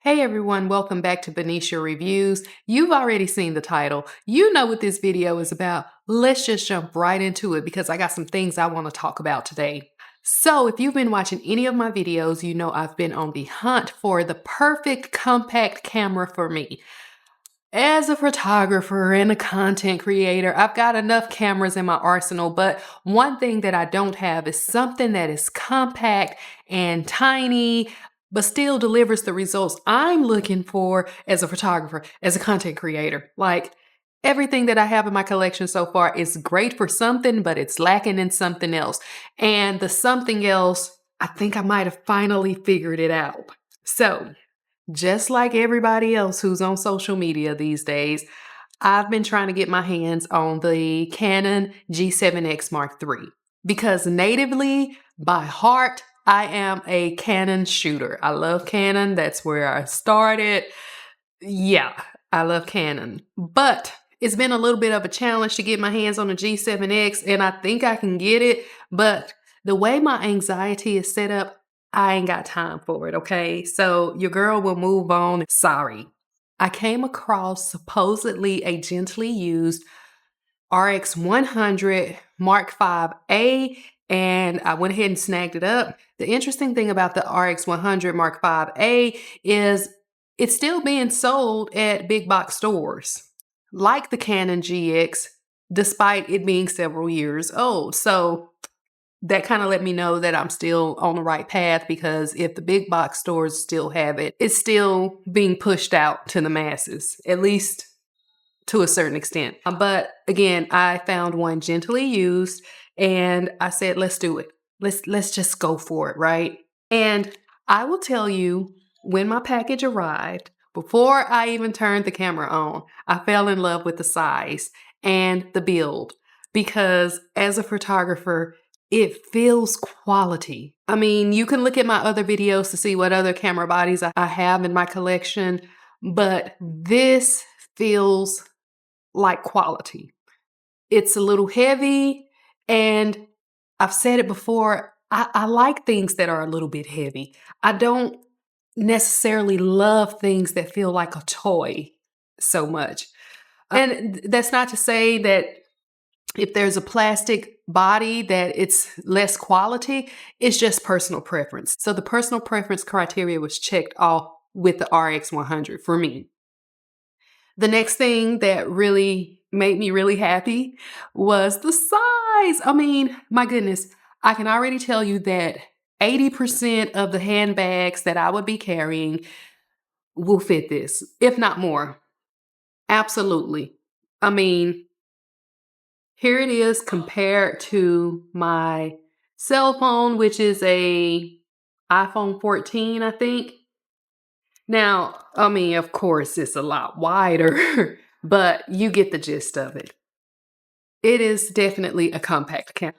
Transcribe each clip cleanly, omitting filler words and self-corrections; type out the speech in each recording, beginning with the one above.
Hey everyone, welcome back to Benicia Reviews. You've already seen the title. You know what this video is about. Let's just jump right into it because I got some things I want to talk about today. So if you've been watching any of my videos, you know I've been on the hunt for the perfect compact camera for me. As a photographer and a content creator, I've got enough cameras in my arsenal, but one thing that I don't have is something that is compact and tiny, but still delivers the results I'm looking for as a photographer, as a content creator. Like everything that I have in my collection so far is great for something, but it's lacking in something else. And the something else, I think I might have finally figured it out. So, just like everybody else who's on social media these days, I've been trying to get my hands on the Canon G7X Mark III because natively, by heart, I am a Canon shooter. I love Canon. That's where I started. Yeah, I love Canon. But it's been a little bit of a challenge to get my hands on a G7X, and I think I can get it. But the way my anxiety is set up, I ain't got time for it, okay? So your girl will move on. Sorry. I came across supposedly a gently used RX100 Mark V-A, and I went ahead and snagged it up. The interesting thing about the RX100 Mark V-A is it's still being sold at big box stores, like the Canon GX, despite it being several years old. So that kind of let me know that I'm still on the right path because if the big box stores still have it, it's still being pushed out to the masses, at least to a certain extent. But again, I found one gently used and I said, let's do it. Let's just go for it, right? And I will tell you, when my package arrived, before I even turned the camera on, I fell in love with the size and the build because as a photographer, it feels quality. I mean, you can look at my other videos to see what other camera bodies I have in my collection, but this feels like quality. It's a little heavy, and I've said it before, I like things that are a little bit heavy. I don't necessarily love things that feel like a toy so much. And that's not to say that if there's a plastic body that it's less quality, it's just personal preference. So the personal preference criteria was checked off with the RX100 for me. The next thing that really made me really happy was the size. I mean, my goodness, I can already tell you that 80% of the handbags that I would be carrying will fit this, if not more. Absolutely. I mean, here it is compared to my cell phone, which is a iPhone 14, I think. Now, I mean, of course, it's a lot wider, but you get the gist of it. It is definitely a compact camera.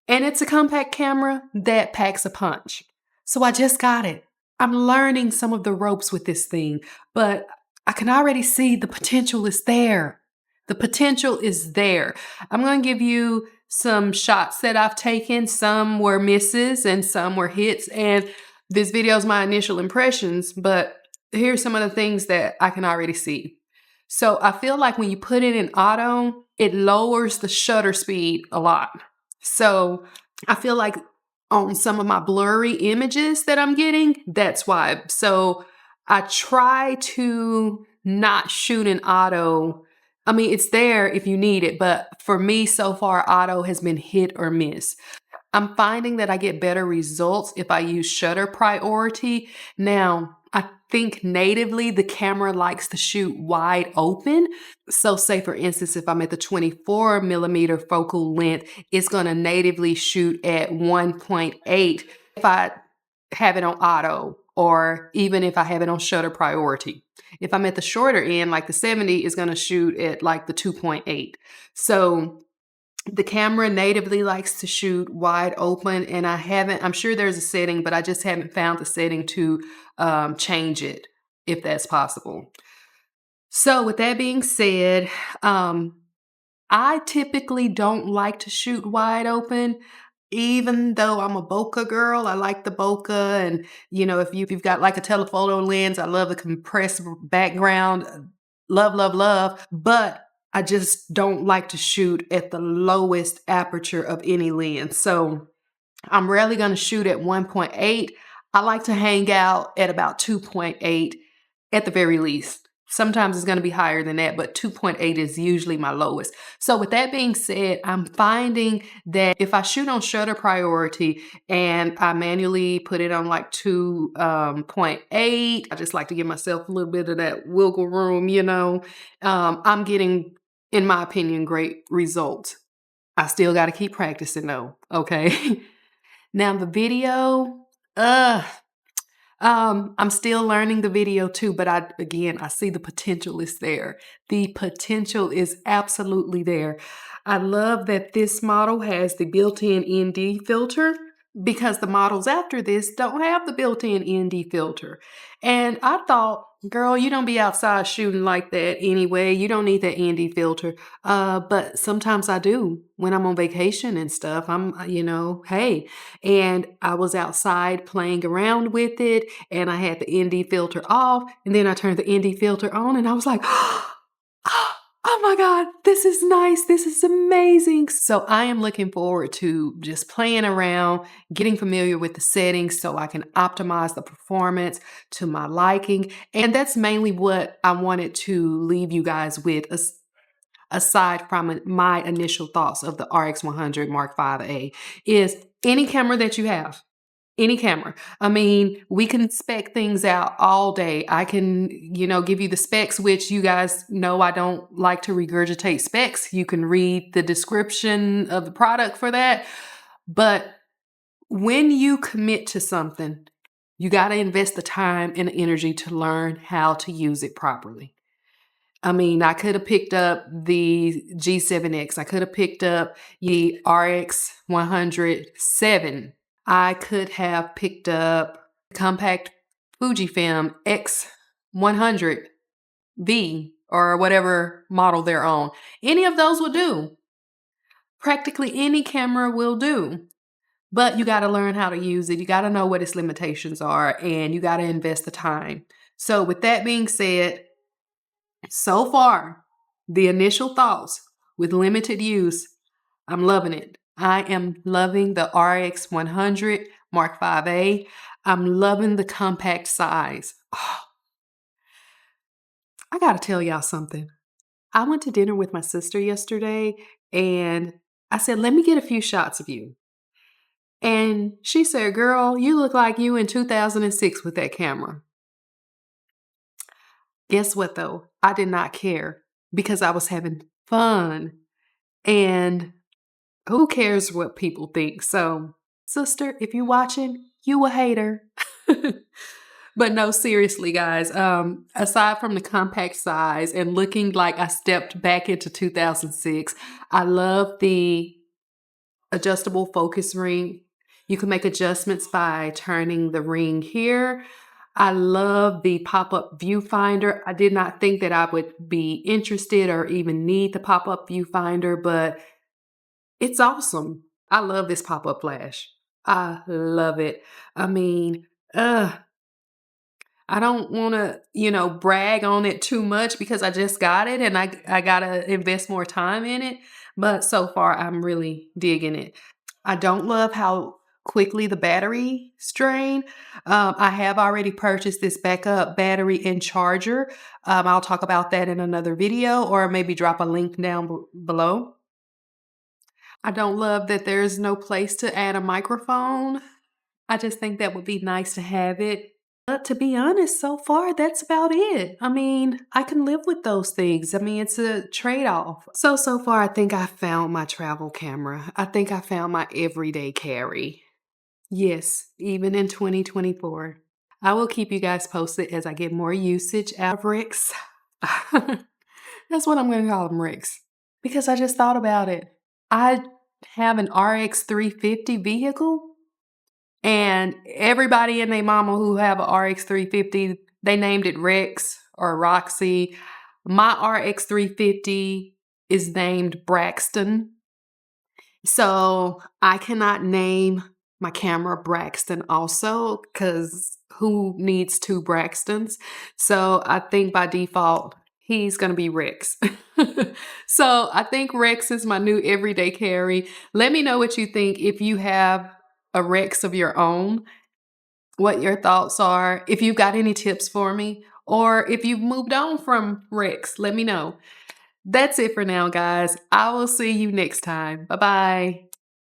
And it's a compact camera that packs a punch. So I just got it. I'm learning some of the ropes with this thing, but I can already see the potential is there. The potential is there. I'm going to give you some shots that I've taken. Some were misses and some were hits. And this video is my initial impressions, but here's some of the things that I can already see. So I feel like when you put it in auto, it lowers the shutter speed a lot. So I feel like on some of my blurry images that I'm getting, that's why. So I try to not shoot in auto. I mean, it's there if you need it, but for me so far, auto has been hit or miss. I'm finding that I get better results if I use shutter priority. Now, I think natively the camera likes to shoot wide open. So say for instance, if I'm at the 24 millimeter focal length, it's gonna natively shoot at 1.8 if I have it on auto, or even if I have it on shutter priority. If I'm at the shorter end, like the 70, is gonna shoot at like the 2.8. So the camera natively likes to shoot wide open, and I'm sure there's a setting, but I just haven't found the setting to change it, if that's possible. So with that being said, I typically don't like to shoot wide open. Even though I'm a bokeh girl, I like the bokeh, and, if you've got, like, a telephoto lens, I love the compressed background, love, love, love, but I just don't like to shoot at the lowest aperture of any lens, so I'm rarely gonna shoot at 1.8. I like to hang out at about 2.8 at the very least. Sometimes it's gonna be higher than that, but 2.8 is usually my lowest. So with that being said, I'm finding that if I shoot on shutter priority and I manually put it on like 2.8, I just like to give myself a little bit of that wiggle room, I'm getting, in my opinion, great results. I still gotta keep practicing though, okay? Now the video, uh, I'm still learning the video too, but I see the potential is there. The potential is absolutely there. I love that this model has the built-in ND filter because the models after this don't have the built-in ND filter. And I thought, girl, you don't be outside shooting like that anyway. You don't need that ND filter. But sometimes I do when I'm on vacation and stuff. Hey, and I was outside playing around with it and I had the ND filter off and then I turned the ND filter on and I was like, oh my God, this is nice. This is amazing. So I am looking forward to just playing around, getting familiar with the settings so I can optimize the performance to my liking. And that's mainly what I wanted to leave you guys with, aside from my initial thoughts of the RX100 Mark 5A, is any camera that you have. Any camera. I mean, we can spec things out all day. I can, give you the specs, which you guys know I don't like to regurgitate specs. You can read the description of the product for that. But when you commit to something, you got to invest the time and the energy to learn how to use it properly. I mean, I could have picked up the G7X. I could have picked up the RX100 7. I could have picked up compact Fujifilm X100V or whatever model they're on. Any of those will do. Practically any camera will do. But you got to learn how to use it. You got to know what its limitations are and you got to invest the time. So with that being said, so far, the initial thoughts with limited use, I'm loving it. I am loving the RX100 Mark 5A. I'm loving the compact size. Oh, I gotta tell y'all something. I went to dinner with my sister yesterday and I said, let me get a few shots of you. And she said, girl, you look like you in 2006 with that camera. Guess what though? I did not care because I was having fun. And who cares what people think? So, sister, if you're watching, you a hater. But no, seriously, guys, aside from the compact size and looking like I stepped back into 2006, I love the adjustable focus ring. You can make adjustments by turning the ring here. I love the pop-up viewfinder. I did not think that I would be interested or even need the pop-up viewfinder, but it's awesome. I love this pop-up flash. I love it. I mean, I don't want to, brag on it too much because I just got it and I got to invest more time in it. But so far, I'm really digging it. I don't love how quickly the batteries drain. I have already purchased this backup battery and charger. I'll talk about that in another video or maybe drop a link down below. I don't love that there's no place to add a microphone. I just think that would be nice to have it. But to be honest, so far, that's about it. I mean, I can live with those things. I mean, it's a trade-off. So far, I think I found my travel camera. I think I found my everyday carry. Yes, even in 2024. I will keep you guys posted as I get more usage out of Ricks. That's what I'm going to call them, Ricks. Because I just thought about it. I have an RX350 vehicle. And everybody and their mama who have a RX350, they named it Rex or Roxy. My RX350 is named Braxton. So I cannot name my camera Braxton also because who needs two Braxtons? So I think by default, he's going to be Rex. So I think Rex is my new everyday carry. Let me know what you think if you have a Rex of your own, what your thoughts are, if you've got any tips for me, or if you've moved on from Rex, let me know. That's it for now, guys. I will see you next time. Bye bye.